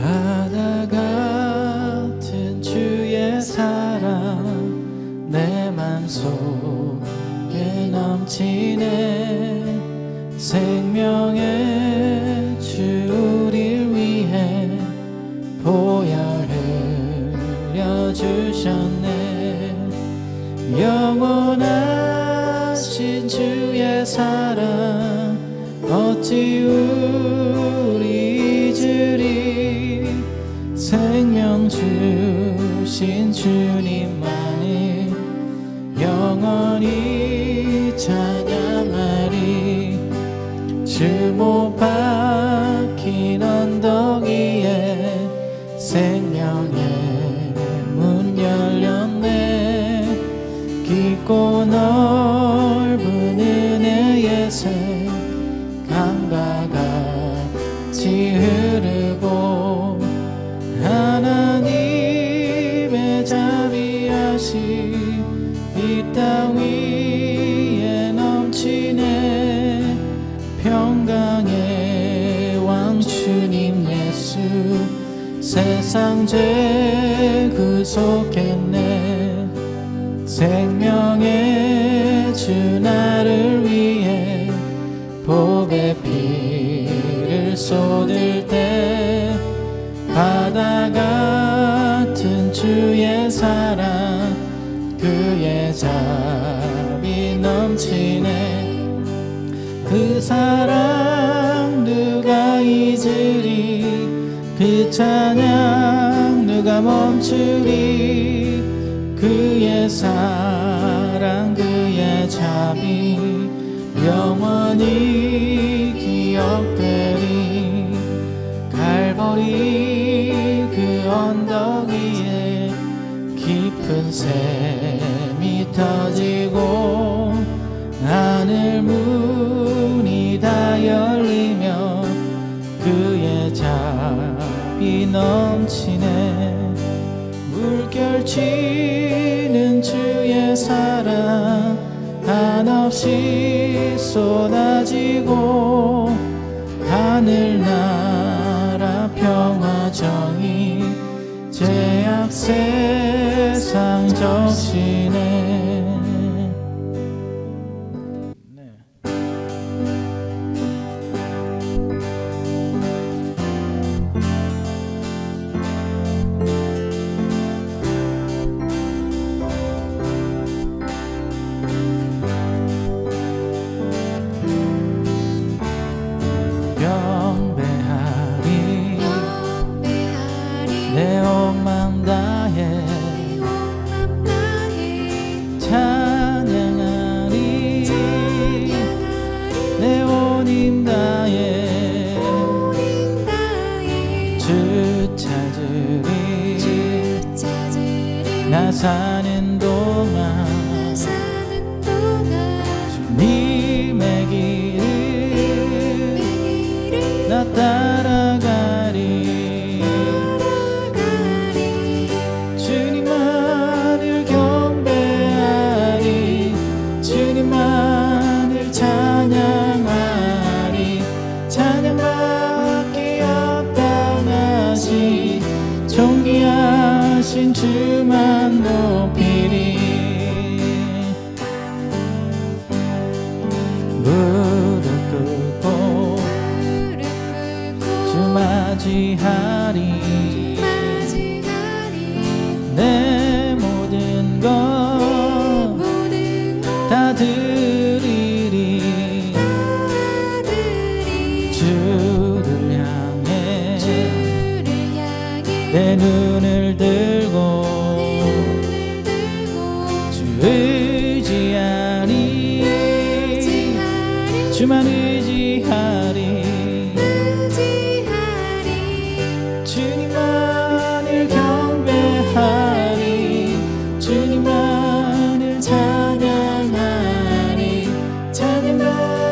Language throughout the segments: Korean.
바다 같은 주의 사랑 내 맘속에 넘치네. 생명의 주 우릴 위해 보혈 흘려주셨네. 영원하신 주의 사랑 어찌 우리 잊으리. 생명 주신 주님만을 영원히 찬양하리. 주 못 박힌 언덕 위에 생명의 문 열렸네. 깊고 넓은 은혜의 새 강과 같이 흐르고 하나님의 자비하심 이 땅 위에 넘치네. 평강의 왕 주님 예수 세상 죄 구속했네. 생명의 주 나를 위해 복의 피를 쏟을 때 바다 같은 주의 사랑 그의 자비 넘치네. 그 사랑 누가 잊으리. 그 찬양 누가 멈추리. 그의 사랑 그의 자비 영원히 기억되리. 갈보리 그 언덕 위에 깊은 샘이 터지고 하늘 문이 다 열리며 그의 자비 넘치네. 물결치는 주의 사랑 한없이 쏟아지고 하늘나라 평화 정의 죄악 세상 적시네. 내 온 맘 다해 찬양하리. 내 온 힘 다해 주 찾으리. 나 사는 동안 주님의 길을 나 따라가리. 주님만을 경배하리. 주님만을 찬양하리. 찬양받기 합당하시 존귀하신 주만 높이리. 무릎 꿇고 주 맞이하리. 내 모든 것 다 드리리. 주를 향해 내 눈을 들고 주 의지하리. 주만 의지하리. 주님만을 경배하리. 주님만을 찬양하리. 찬양받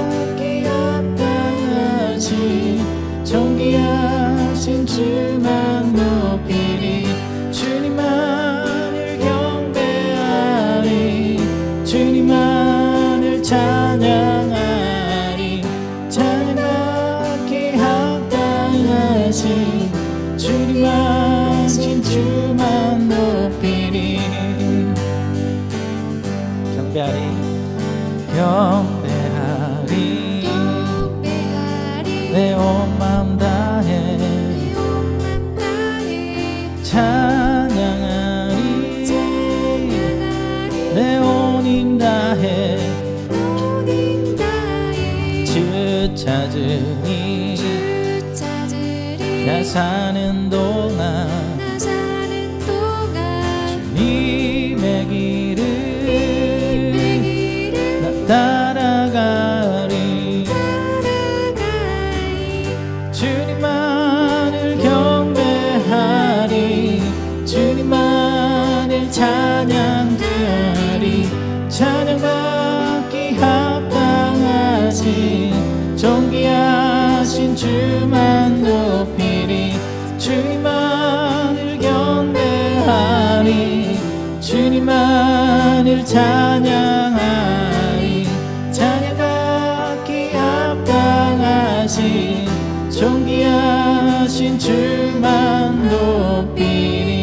찬양하리 찬양받기 합당하신 주님만신 주만 높이리 경배하리 내 온 마음 다해 찬양하리 내 온 힘 다해 주 찾으니 나 사는 동안 주님의 길을 나 따라가리 주님만을 경배하리 주님만을 찬양하리 찬양받기 합당하신 존귀하신 주만 높이리 주님만을 경배하리 주님만을 찬양하리 찬양받기 합당하신 존귀하신 주만 높이리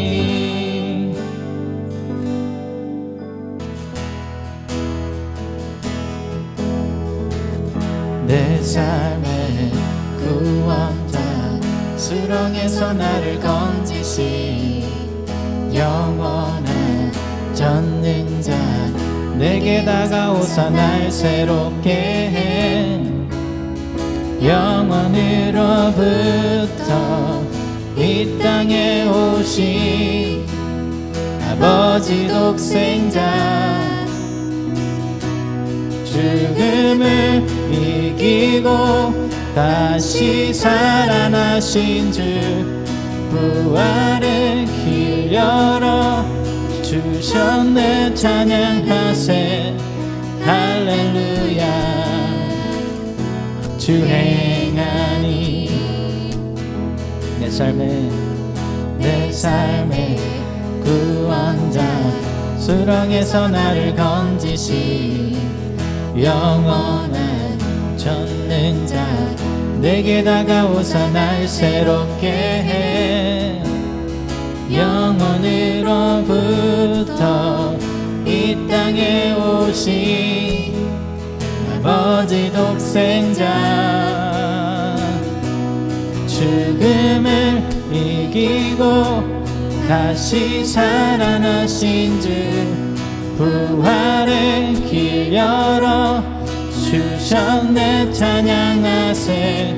내 삶의 구원자 수렁에서 나를 건지시 영원한 전능자 내게 다가오사 날 새롭게 해 영원으로부터 이 땅에 오신 아버지 독생자 죽음을 이기고 다시 살아나신 주 부활의 길 열어 주셨네 찬양하세 할렐루야 주 행하니 내 삶의 구원자 수렁에서 나를 건지시 영원한 전능자 내게 다가오사 날 새롭게 해 영원으로부터 이 땅에 오신 아버지 독생자 죽음을 이기고 다시 살아나신 주 부활의 길 열어 주셨네 찬양하세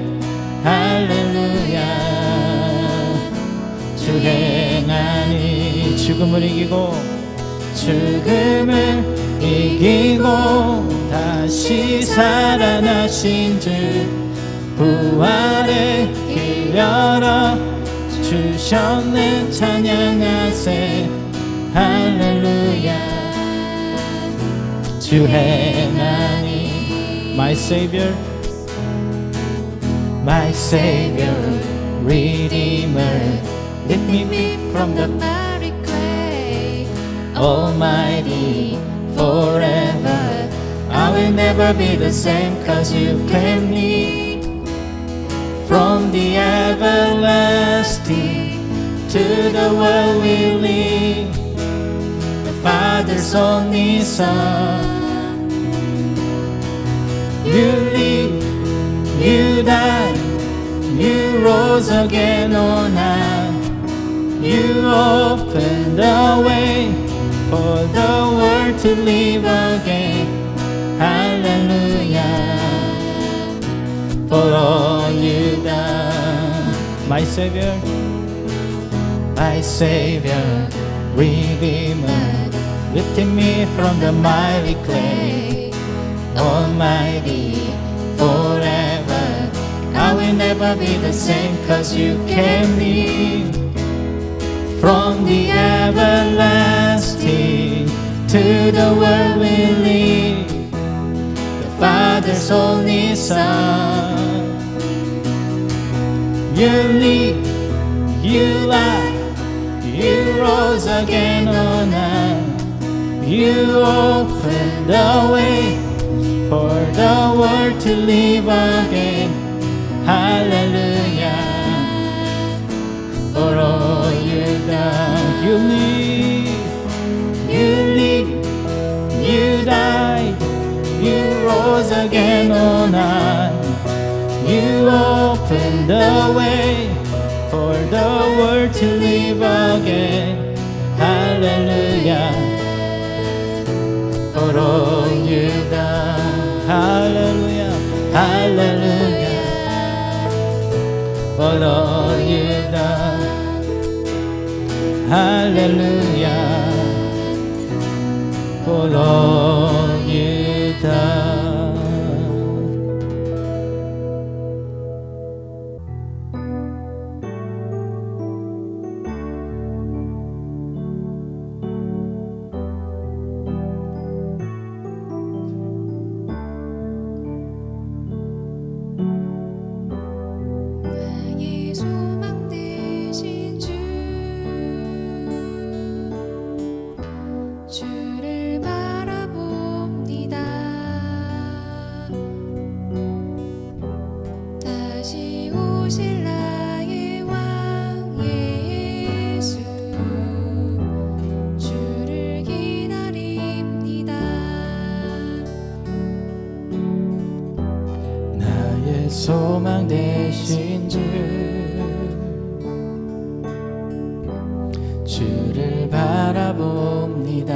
할렐루야 주 행하니 죽음을 이기고 다시 살아나신 주 부활의 길 열어 주셨네 찬양하세 할렐루야 주 행하니 My Savior Redeemer lift me from the miry clay Almighty forever I will never be the same cause you claimed me from the everlasting to the world we live the Father's only Son you live, you died, you rose again on high you opened the way for the world to live again hallelujah for all you done my Savior Redeemer lifting me from the miry clay Almighty forever I will never be the same cause you came me from the everlasting to the world we live the Father's only Son you live, you lied, you rose again on high you opened the way world to live again. Hallelujah. For all you've done, you live, you died, you rose again on high. You opened the way for the world to live again. Hallelujah. For all you've done. Hallelujah. Hallelujah. For all you've done. Hallelujah. For all you've done. 나의 소망 되신 주를 바라봅니다. 다시 오실 나의 왕 예수, 주를 기다립니다. 나의 소망 되신 주를 바라봅니다.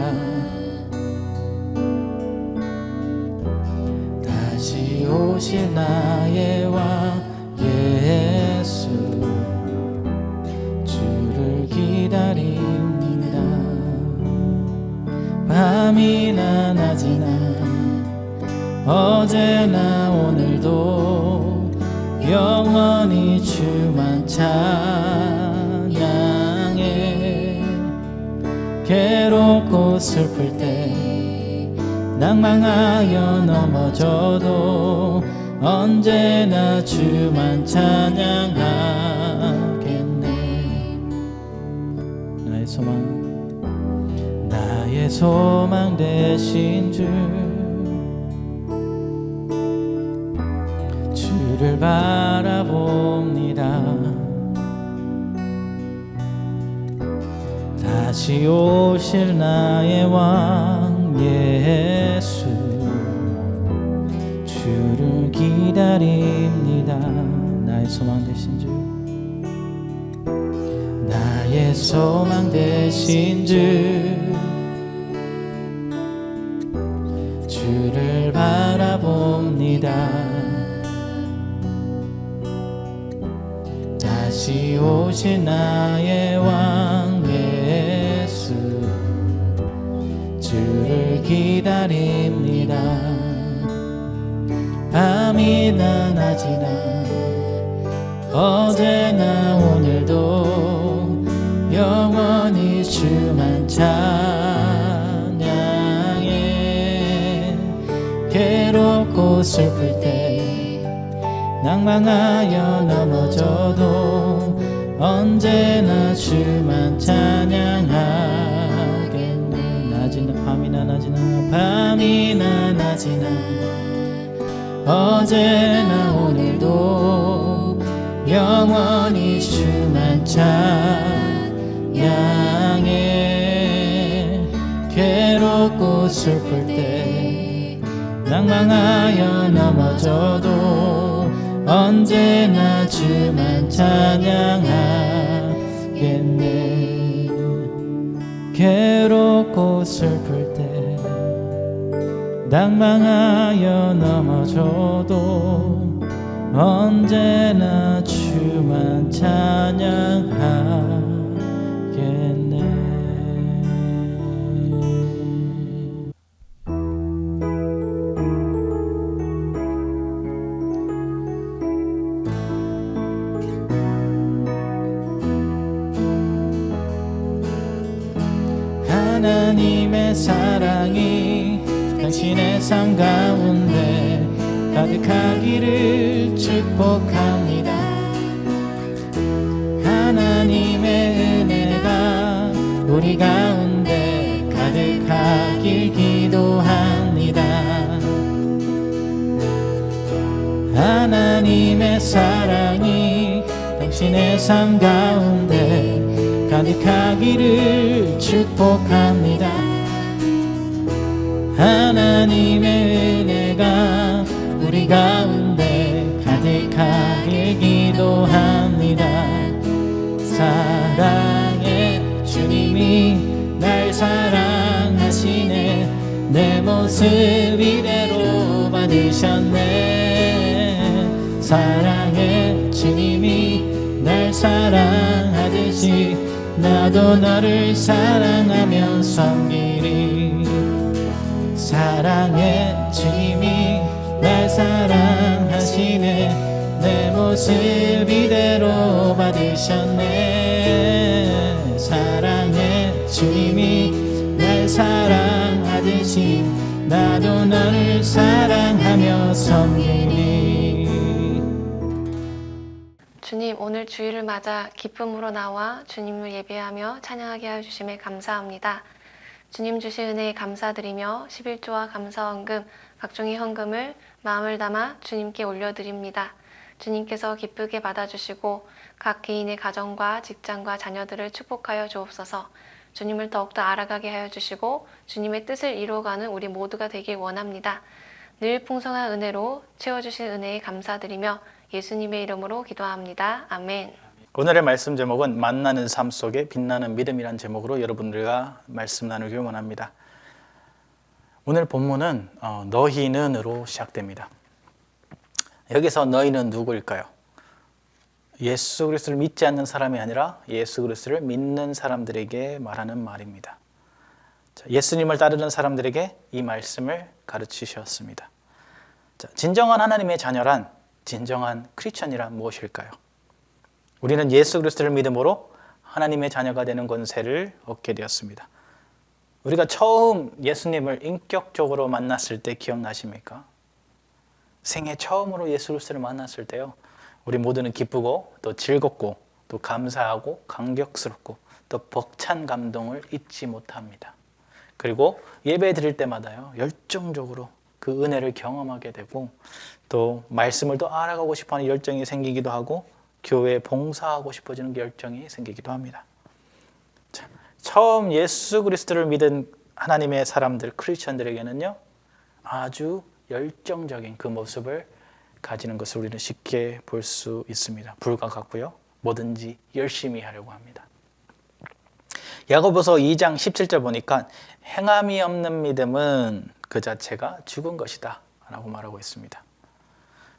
다시 오실 나의 왕 예수, 주를 기다립니다. 밤이나 낮이나 어제나 오늘도 영원히 주만 찬양해. 괴롭고 슬플 때 낭망하여 넘어져도 언제나 주만 찬양하겠네. 나의 소망 되신 주를 바라봅니다. 다시 오실 나의 왕 예수, 주를 기다립니다. 나의 소망 되신 나의 소망 되신 주를 바라봅니다. 다시 오실 나의 왕 예수, 주를 기다립니다. 밤이나 낮이나 어제나 오늘도 영원히 주만 찬양해. 괴롭고 슬플 때 낭망하여 넘어져도 언제나 주만 찬양하겠네. 밤이나 낮이나 어제나 오늘도 영원히 주만 찬양해. 괴롭고 슬플 때 낭망하여 넘어져도 언제나 주만 찬양하겠네. 괴롭고 슬플 때 낭망하여 넘어져도 언제나 주만 찬양하겠네. 하나님의 사랑이 당신의 삶 가운데 가득하기를 축복합니다. 하나님의 은혜가 우리 가운데 가득하길 기도합니다. 하나님의 사랑이 당신의 삶 가운데 가득하기를 축복합니다. 하나님의 은혜가 우리 가운데 가득하길 기도합니다. 사랑의 주님이 날 사랑하시네. 내 모습 이대로 받으셨네. 사랑의 주님이 날 사랑하듯이 나도 너를 사랑하며 섬기리. 사랑의 주님이 날 사랑하시네. 내 모습 이대로 받으셨네. 사랑의 주님이 날 사랑하듯이 나도 너를 사랑하며 섬기리. 주님, 오늘 주일을 맞아 기쁨으로 나와 주님을 예배하며 찬양하게 하여 주심에 감사합니다. 주님 주신 은혜에 감사드리며 11조와 감사헌금, 각종의 헌금을 마음을 담아 주님께 올려드립니다. 주님께서 기쁘게 받아주시고 각 개인의 가정과 직장과 자녀들을 축복하여 주옵소서. 주님을 더욱더 알아가게 하여 주시고 주님의 뜻을 이루어가는 우리 모두가 되길 원합니다. 늘 풍성한 은혜로 채워주신 은혜에 감사드리며 예수님의 이름으로 기도합니다. 아멘. 오늘의 말씀 제목은 만나는 삶 속에 빛나는 믿음이란 제목으로 여러분들과 말씀 나누길 원합니다. 오늘 본문은 너희는으로 시작됩니다. 여기서 너희는 누구일까요? 예수 그리스도를 믿지 않는 사람이 아니라 예수 그리스도를 믿는 사람들에게 말하는 말입니다. 예수님을 따르는 사람들에게 이 말씀을 가르치셨습니다. 진정한 하나님의 자녀란, 진정한 크리스천이란 무엇일까요? 우리는 예수 그리스도를 믿음으로 하나님의 자녀가 되는 권세를 얻게 되었습니다. 우리가 처음 예수님을 인격적으로 만났을 때 기억나십니까? 생애 처음으로 예수 그리스도를 만났을 때요, 우리 모두는 기쁘고 또 즐겁고 또 감사하고 감격스럽고 또 벅찬 감동을 잊지 못합니다. 그리고 예배 드릴 때마다요, 열정적으로 그 은혜를 경험하게 되고 또 말씀을 더 알아가고 싶어하는 열정이 생기기도 하고 교회에 봉사하고 싶어지는 열정이 생기기도 합니다. 자, 처음 예수 그리스도를 믿은 하나님의 사람들, 크리스천들에게는요, 아주 열정적인 그 모습을 가지는 것을 우리는 쉽게 볼 수 있습니다. 불과 같고요, 뭐든지 열심히 하려고 합니다. 야고보서 2장 17절 보니까 행함이 없는 믿음은 그 자체가 죽은 것이다 라고 말하고 있습니다.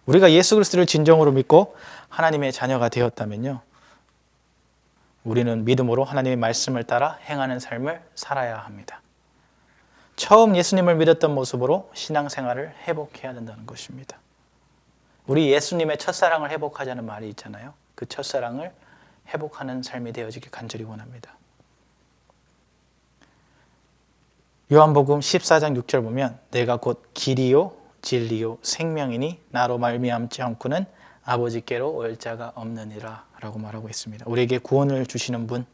우리가 예수 그리스도를 진정으로 믿고 하나님의 자녀가 되었다면요, 우리는 믿음으로 하나님의 말씀을 따라 행하는 삶을 살아야 합니다. 처음 예수님을 믿었던 모습으로 신앙생활을 회복해야 된다는 것입니다. 우리 예수님의 첫사랑을 회복하자는 말이 있잖아요. 그 첫사랑을 회복하는 삶이 되어지길 간절히 원합니다. 요한복음 14장 6절 보면 내가 곧 길이요 진리요 생명이니 나로 말미암지 않고는 아버지께로 올 자가 없느니라 라고 말하고 있습니다. 우리에게 구원을 주시는 분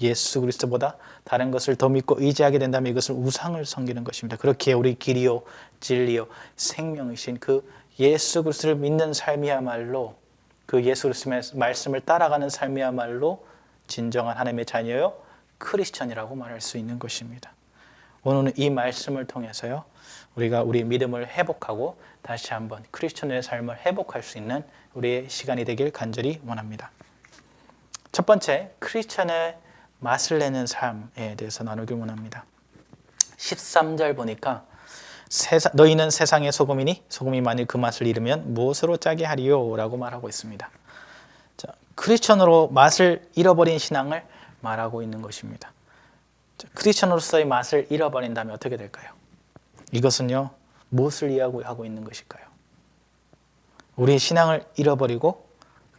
예수 그리스도보다 다른 것을 더 믿고 의지하게 된다면 이것을 우상을 섬기는 것입니다. 그렇게 우리 길이요 진리요 생명이신 그 예수 그리스도를 믿는 삶이야말로, 그 예수 그리스도의 말씀을 따라가는 삶이야말로 진정한 하나님의 자녀요 크리스천이라고 말할 수 있는 것입니다. 오늘은 이 말씀을 통해서요, 우리가 우리 믿음을 회복하고 다시 한번 크리스천의 삶을 회복할 수 있는 우리의 시간이 되길 간절히 원합니다. 첫 번째, 크리스천의 맛을 내는 삶에 대해서 나누길 원합니다. 13절 보니까 너희는 세상의 소금이니 소금이 만일 그 맛을 잃으면 무엇으로 짜게 하리요? 라고 말하고 있습니다. 자, 크리스천으로 맛을 잃어버린 신앙을 말하고 있는 것입니다. 자, 크리스천으로서의 맛을 잃어버린다면 어떻게 될까요? 이것은요, 무엇을 이야기하고 있는 것일까요? 우리의 신앙을 잃어버리고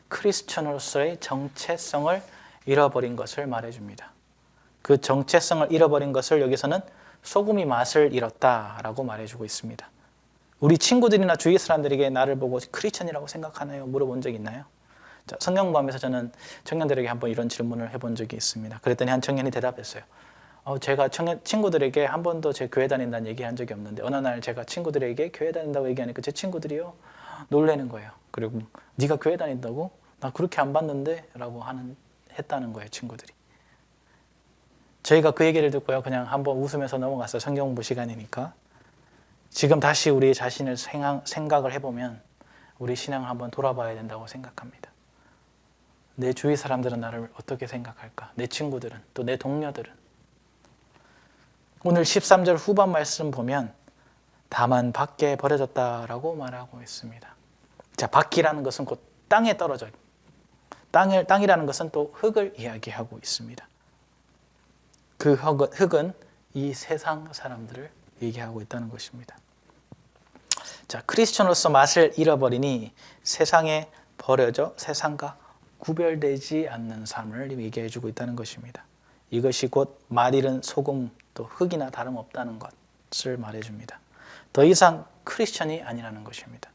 크리스천으로서의 정체성을 잃어버린 것을 말해줍니다. 그 정체성을 잃어버린 것을 여기서는 소금이 맛을 잃었다라고 말해주고 있습니다. 우리 친구들이나 주위 사람들에게 나를 보고 크리스천이라고 생각하나요? 물어본 적 있나요? 자, 성경 공부하면서 저는 청년들에게 한번 이런 질문을 해본 적이 있습니다. 그랬더니 한 청년이 대답했어요. 제가 친구들에게 한 번도 제 교회 다닌다는 얘기 한 적이 없는데 어느 날 제가 친구들에게 교회 다닌다고 얘기하니까 제 친구들이요, 놀라는 거예요. 그리고 네가 교회 다닌다고? 나 그렇게 안 봤는데? 라고 했다는 거예요, 친구들이. 저희가 그 얘기를 듣고요, 그냥 한번 웃으면서 넘어갔어요. 성경 공부 시간이니까. 지금 다시 우리 자신을 생각을 해보면 우리 신앙을 한번 돌아봐야 된다고 생각합니다. 내 주위 사람들은 나를 어떻게 생각할까? 내 친구들은, 또 내 동료들은. 오늘 13절 후반 말씀 보면 다만 밖에 버려졌다라고 말하고 있습니다. 자, 밖이라는 것은 곧 땅에 떨어져요. 땅이라는 것은 또 흙을 이야기하고 있습니다. 그 흙은 이 세상 사람들을 얘기하고 있다는 것입니다. 자, 크리스천으로서 맛을 잃어버리니 세상에 버려져 세상과 구별되지 않는 삶을 얘기해 주고 있다는 것입니다. 이것이 곧 맛 잃은 소금 또 흙이나 다름없다는 것을 말해 줍니다. 더 이상 크리스천이 아니라는 것입니다.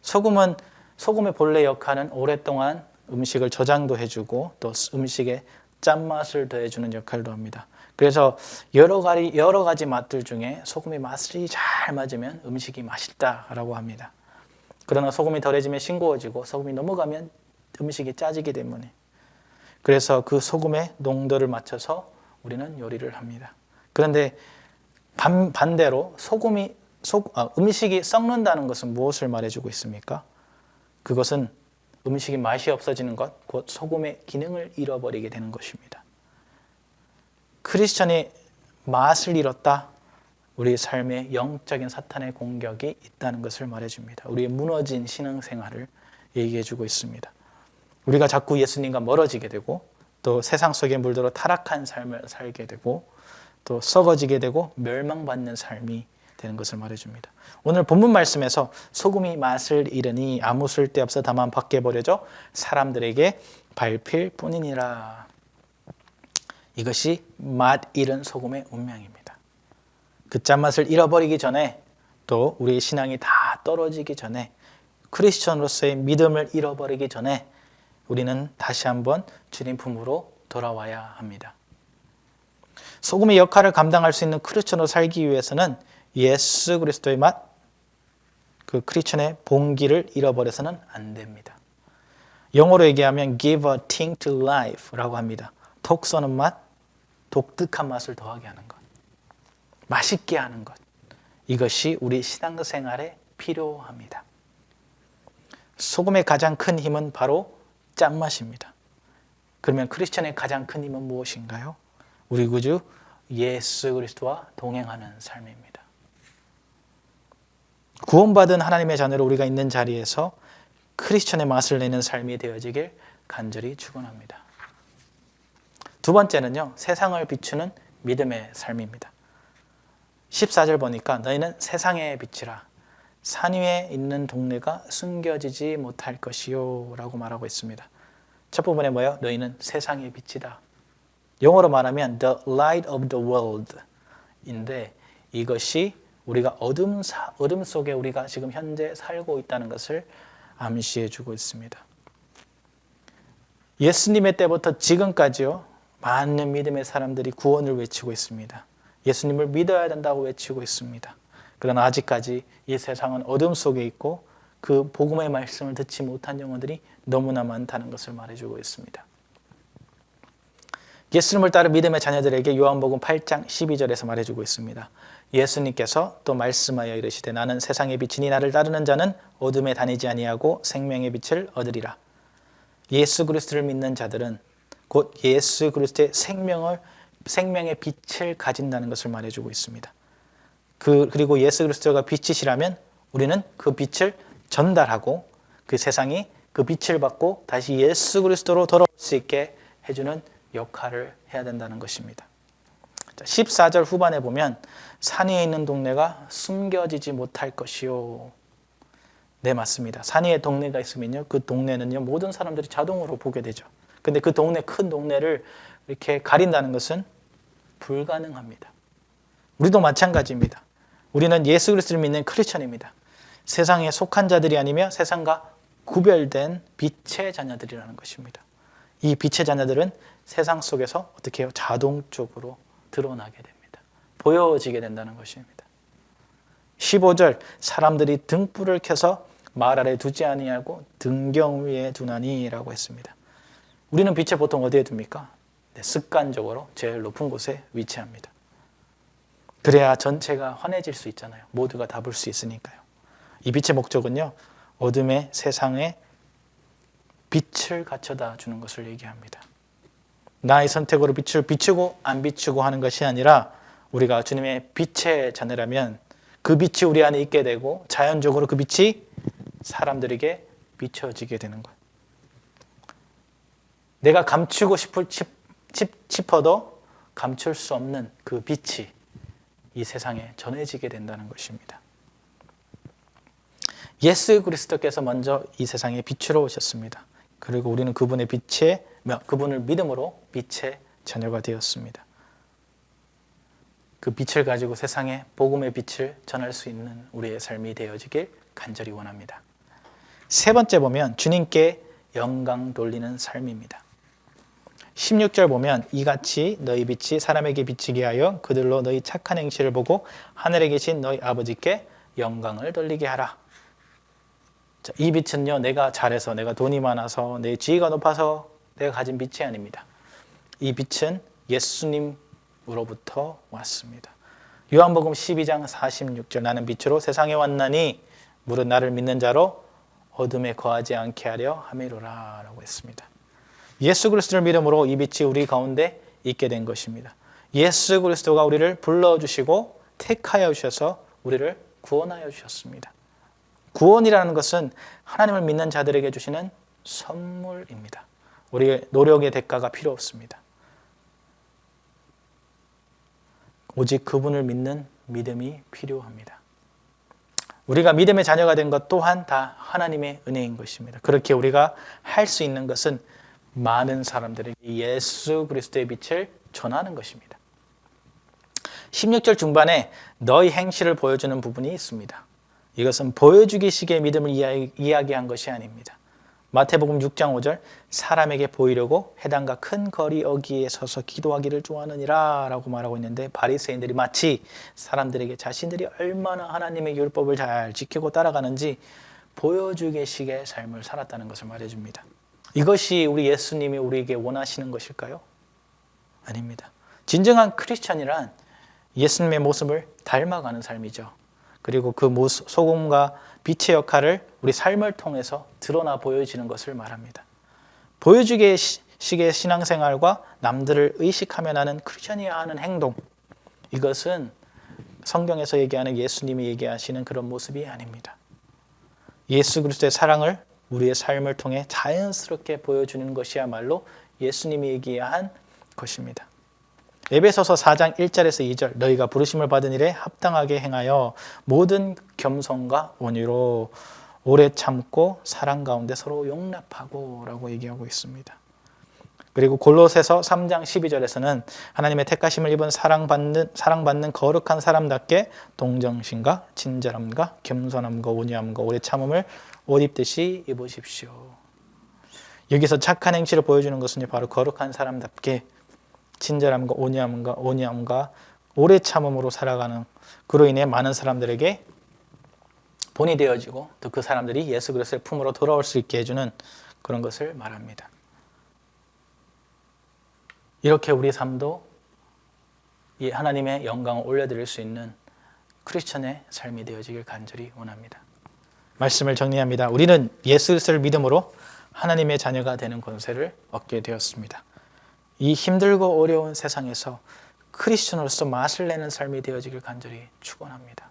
소금의 본래 역할은 오랫동안 음식을 저장도 해주고 또 음식에 짠맛을 더해주는 역할도 합니다. 그래서 여러 가지 맛들 중에 소금의 맛이 잘 맞으면 음식이 맛있다라고 합니다. 그러나 소금이 덜해지면 싱거워지고 소금이 넘어가면 음식이 짜지기 때문에, 그래서 그 소금의 농도를 맞춰서 우리는 요리를 합니다. 그런데 반대로 음식이 썩는다는 것은 무엇을 말해주고 있습니까? 그것은 음식이 맛이 없어지는 것, 곧 소금의 기능을 잃어버리게 되는 것입니다. 크리스천이 맛을 잃었다, 우리 삶에 영적인 사탄의 공격이 있다는 것을 말해줍니다. 우리의 무너진 신앙생활을 얘기해주고 있습니다. 우리가 자꾸 예수님과 멀어지게 되고 또 세상 속에 물들어 타락한 삶을 살게 되고 또 썩어지게 되고 멸망받는 삶이 되는 것을 말해줍니다. 오늘 본문 말씀에서 소금이 맛을 잃으니 아무 쓸데없어 다만 밖에 버려져 사람들에게 밟힐 뿐이니라. 이것이 맛 잃은 소금의 운명입니다. 그 짠맛을 잃어버리기 전에, 또 우리의 신앙이 다 떨어지기 전에, 크리스천으로서의 믿음을 잃어버리기 전에 우리는 다시 한번 주님 품으로 돌아와야 합니다. 소금의 역할을 감당할 수 있는 크리스천으로 살기 위해서는 예수 그리스도의 맛, 그 크리스천의 본기를 잃어버려서는 안 됩니다. 영어로 얘기하면 give a thing to life라고 합니다. 톡 쏘는 맛, 독특한 맛을 더하게 하는 것, 맛있게 하는 것, 이것이 우리 신앙생활에 필요합니다. 소금의 가장 큰 힘은 바로 짠맛입니다. 그러면 크리스천의 가장 큰 힘은 무엇인가요? 우리 구주 예수 그리스도와 동행하는 삶입니다. 구원받은 하나님의 자녀로 우리가 있는 자리에서 크리스천의 맛을 내는 삶이 되어지길 간절히 축원합니다. 두 번째는요, 세상을 비추는 믿음의 삶입니다. 14절 보니까 너희는 세상의 빛이라 산 위에 있는 동네가 숨겨지지 못할 것이요 라고 말하고 있습니다. 첫 부분에 뭐예요? 너희는 세상의 빛이다. 영어로 말하면 the light of the world 인데, 이것이 우리가 어둠 속에 우리가 지금 현재 살고 있다는 것을 암시해 주고 있습니다. 예수님의 때부터 지금까지요, 많은 믿음의 사람들이 구원을 외치고 있습니다. 예수님을 믿어야 된다고 외치고 있습니다. 그러나 아직까지 이 세상은 어둠 속에 있고 그 복음의 말씀을 듣지 못한 영혼들이 너무나 많다는 것을 말해주고 있습니다. 예수님을 따른 믿음의 자녀들에게 요한복음 8장 12절에서 말해주고 있습니다. 예수님께서 또 말씀하여 이르시되 나는 세상의 빛이니 나를 따르는 자는 어둠에 다니지 아니하고 생명의 빛을 얻으리라. 예수 그리스도를 믿는 자들은 곧 예수 그리스도의 생명의 빛을 가진다는 것을 말해주고 있습니다. 그리고 예수 그리스도가 빛이시라면 우리는 그 빛을 전달하고 그 세상이 그 빛을 받고 다시 예수 그리스도로 돌아올 수 있게 해주는 역할을 해야 된다는 것입니다. 14절 후반에 보면 산 위에 있는 동네가 숨겨지지 못할 것이요. 네, 맞습니다. 산 위에 동네가 있으면요, 그 동네는요 모든 사람들이 자동으로 보게 되죠. 근데 그 동네, 큰 동네를 이렇게 가린다는 것은 불가능합니다. 우리도 마찬가지입니다. 우리는 예수 그리스도를 믿는 크리스천입니다. 세상에 속한 자들이 아니며 세상과 구별된 빛의 자녀들이라는 것입니다. 이 빛의 자녀들은 세상 속에서 어떻게 해요? 자동적으로 드러나게 됩니다. 보여지게 된다는 것입니다. 15절 사람들이 등불을 켜서 말 아래 두지 아니하고 등경 위에 두나니라고 했습니다. 우리는 빛을 보통 어디에 둡니까? 네, 습관적으로 제일 높은 곳에 위치합니다. 그래야 전체가 환해질 수 있잖아요. 모두가 다 볼 수 있으니까요. 이 빛의 목적은요, 어둠의 세상에 빛을 갖춰다 주는 것을 얘기합니다. 나의 선택으로 빛을 비추고 안 비추고 하는 것이 아니라 우리가 주님의 빛의 자녀라면 그 빛이 우리 안에 있게 되고 자연적으로 그 빛이 사람들에게 비춰지게 되는 것. 내가 감추고 싶어도 감출 수 없는 그 빛이 이 세상에 전해지게 된다는 것입니다. 예수 그리스도께서 먼저 이 세상에 빛으로 오셨습니다. 그리고 우리는 그분의 그분을 믿음으로 빛의 자녀가 되었습니다. 그 빛을 가지고 세상에 복음의 빛을 전할 수 있는 우리의 삶이 되어지길 간절히 원합니다. 세 번째 보면 주님께 영광 돌리는 삶입니다. 16절 보면 이같이 너희 빛이 사람에게 비치게 하여 그들로 너희 착한 행실을 보고 하늘에 계신 너희 아버지께 영광을 돌리게 하라. 자, 이 빛은요, 내가 잘해서, 내가 돈이 많아서, 내 지위가 높아서 내가 가진 빛이 아닙니다. 이 빛은 예수님으로부터 왔습니다. 요한복음 12장 46절 나는 빛으로 세상에 왔나니 무릇 나를 믿는 자로 어둠에 거하지 않게 하려 함이로라 라고 했습니다. 예수 그리스도를 믿음으로 이 빛이 우리 가운데 있게 된 것입니다. 예수 그리스도가 우리를 불러주시고 택하여 주셔서 우리를 구원하여 주셨습니다. 구원이라는 것은 하나님을 믿는 자들에게 주시는 선물입니다. 우리의 노력의 대가가 필요 없습니다. 오직 그분을 믿는 믿음이 필요합니다. 우리가 믿음의 자녀가 된 것 또한 다 하나님의 은혜인 것입니다. 그렇게 우리가 할 수 있는 것은 많은 사람들에게 예수 그리스도의 빛을 전하는 것입니다. 16절 중반에 너희 행실을 보여주는 부분이 있습니다. 이것은 보여주기식의 믿음을 이야기한 것이 아닙니다. 마태복음 6장 5절 사람에게 보이려고 회당과 큰 거리 어귀에 서서 기도하기를 좋아하느니라 라고 말하고 있는데 바리새인들이 마치 사람들에게 자신들이 얼마나 하나님의 율법을 잘 지키고 따라가는지 보여주기식의 삶을 살았다는 것을 말해줍니다. 이것이 우리 예수님이 우리에게 원하시는 것일까요? 아닙니다. 진정한 크리스천이란 예수님의 모습을 닮아가는 삶이죠. 그리고 그 소금과 빛의 역할을 우리 삶을 통해서 드러나 보여지는 것을 말합니다. 보여주기식의 신앙생활과 남들을 의식하며 하는 크리스천이어야 하는 행동, 이것은 성경에서 얘기하는 예수님이 얘기하시는 그런 모습이 아닙니다. 예수 그리스도의 사랑을 우리의 삶을 통해 자연스럽게 보여주는 것이야말로 예수님이 얘기한 것입니다. 에베소서 4장 1절에서 2절 너희가 부르심을 받은 일에 합당하게 행하여 모든 겸손과 온유로 오래 참고 사랑 가운데 서로 용납하고 라고 얘기하고 있습니다. 그리고 골로새서 3장 12절에서는 하나님의 택하심을 입은 사랑받는 거룩한 사람답게 동정심과 친절함과 겸손함과 온유함과 오래 참음을 옷 입듯이 입으십시오. 여기서 착한 행실을 보여주는 것은 바로 거룩한 사람답게 친절함과 온유함과 오래 참음으로 살아가는, 그로 인해 많은 사람들에게 본이 되어지고 또 그 사람들이 예수 그리스도의 품으로 돌아올 수 있게 해주는 그런 것을 말합니다. 이렇게 우리 삶도 이 하나님의 영광을 올려드릴 수 있는 크리스천의 삶이 되어지길 간절히 원합니다. 말씀을 정리합니다. 우리는 예수 그리스도를 믿음으로 하나님의 자녀가 되는 권세를 얻게 되었습니다. 이 힘들고 어려운 세상에서 크리스천으로서 맛을 내는 삶이 되어지길 간절히 축원합니다.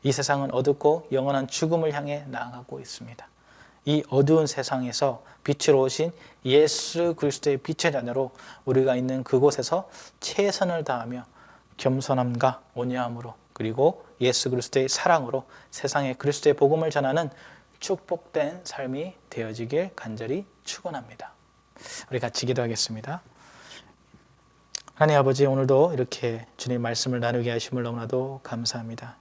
이 세상은 어둡고 영원한 죽음을 향해 나아가고 있습니다. 이 어두운 세상에서 빛으로 오신 예수 그리스도의 빛의 자녀로 우리가 있는 그곳에서 최선을 다하며 겸손함과 온유함으로 그리고 예수 그리스도의 사랑으로 세상에 그리스도의 복음을 전하는 축복된 삶이 되어지길 간절히 축원합니다. 우리 같이 기도하겠습니다. 하나님 아버지, 오늘도 이렇게 주님 말씀을 나누게 하심을 너무나도 감사합니다.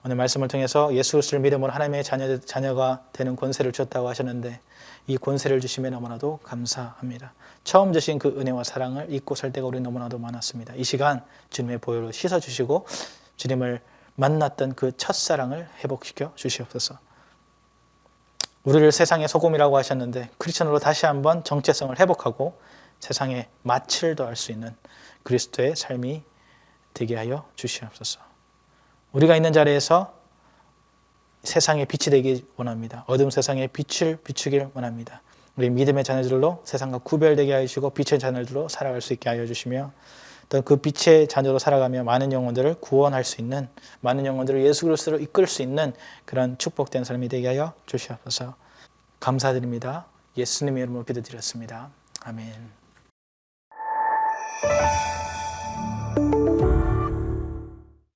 오늘 말씀을 통해서 예수 그리스도를 믿음으로 하나님의 자녀가 되는 권세를 주셨다고 하셨는데 이 권세를 주심에 너무나도 감사합니다. 처음 주신 그 은혜와 사랑을 잊고 살 때가 우리 너무나도 많았습니다. 이 시간 주님의 보혈로 씻어주시고 주님을 만났던 그 첫사랑을 회복시켜 주시옵소서. 우리를 세상의 소금이라고 하셨는데 크리스천으로 다시 한번 정체성을 회복하고 세상에 맛을 더할 수 있는 그리스도의 삶이 되게 하여 주시옵소서. 우리가 있는 자리에서 세상의 빛이 되기 원합니다. 어두운 세상에 빛을 비추길 원합니다. 우리 믿음의 자녀들로 세상과 구별되게 하여 주시고 빛의 자녀들로 살아갈 수 있게 하여 주시며 또 그 빛의 자녀로 살아가며 많은 영혼들을 구원할 수 있는, 많은 영혼들을 예수 그리스도로 이끌 수 있는 그런 축복된 삶이 되게 하여 주시옵소서. 감사드립니다. 예수님의 이름으로 기도드렸습니다. 아멘.